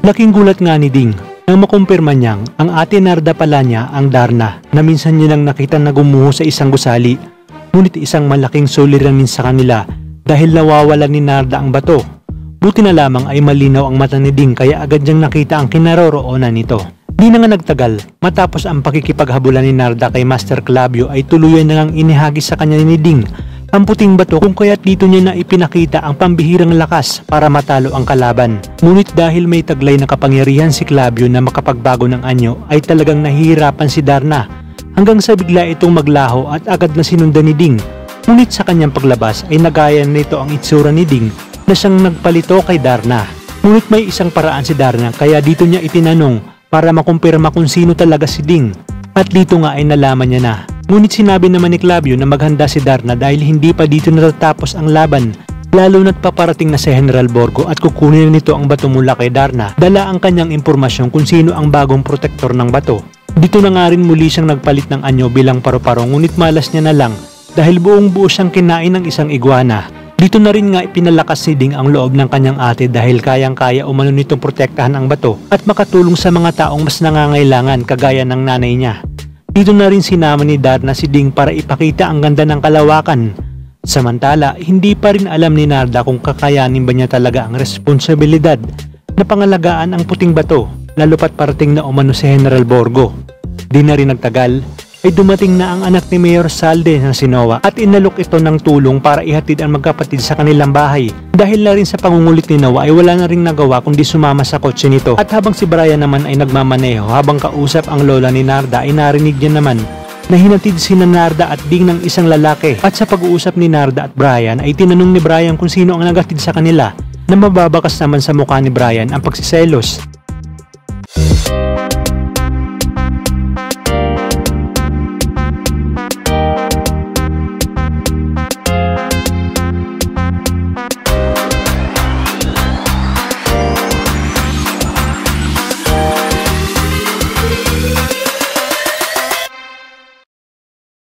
Laking gulat nga ni Ding nang makumpirma niyang ang ate Narda pala niya ang Darna na minsan niya lang nakita na gumuho sa isang gusali. Ngunit isang malaking suliranin sa kanila dahil nawawalan ni Narda ang bato. Buti na lamang ay malinaw ang mata ni Ding kaya agad niyang nakita ang kinaroroonan nito. Di na nga nagtagal, matapos ang pakikipaghabulan ni Narda kay Master Clavio ay tuluyan na ngang inihagis sa kanya ni Ding ang puting bato kung kaya't dito niya na ipinakita ang pambihirang lakas para matalo ang kalaban. Ngunit dahil may taglay na kapangyarihan si Clavio na makapagbago ng anyo ay talagang nahihirapan si Darna hanggang sa bigla itong maglaho at agad na sinundan ni Ding. Ngunit sa kanyang paglabas ay nagaya nito ang itsura ni Ding na siyang nagpalito kay Darna. Ngunit may isang paraan si Darna kaya dito niya itinanong para makumpirma kung sino talaga si Ding. At dito nga ay nalaman niya na. Ngunit sinabi naman ni Clavio na maghanda si Darna dahil hindi pa dito natatapos ang laban. Lalo na't paparating na si General Borgo at kukunin nito ang bato mula kay Darna. Dala ang kanyang impormasyon kung sino ang bagong protektor ng bato. Dito na nga rin muli siyang nagpalit ng anyo bilang paru-paro ngunit malas niya na lang dahil buong buo siyang kinain ng isang iguana. Dito na rin nga ipinalakas si Ding ang loob ng kanyang ate dahil kayang-kaya umano nitong protektahan ang bato at makatulong sa mga taong mas nangangailangan kagaya ng nanay niya. Dito na rin sinama ni Darna si Ding para ipakita ang ganda ng kalawakan. Samantala, hindi pa rin alam ni Narda kung kakayanin ba niya talaga ang responsibilidad na pangalagaan ang puting bato, lalo pat parating na umano si General Borgo. Di na rin nagtagal, ay dumating na ang anak ni Mayor Salde na si Noah at inalok ito ng tulong para ihatid ang magkapatid sa kanilang bahay. Dahil na rin sa pangungulit ni Noah ay wala na ring nagawa kundi sumama sa kotse nito. At habang si Brian naman ay nagmamaneho habang kausap ang lola ni Narda ay narinig niya naman na hinatid sina Narda at Ding ng isang lalaki. At sa pag-uusap ni Narda at Brian ay tinanong ni Brian kung sino ang nagatid sa kanila na mababakas naman sa mukha ni Brian ang pagsiselos.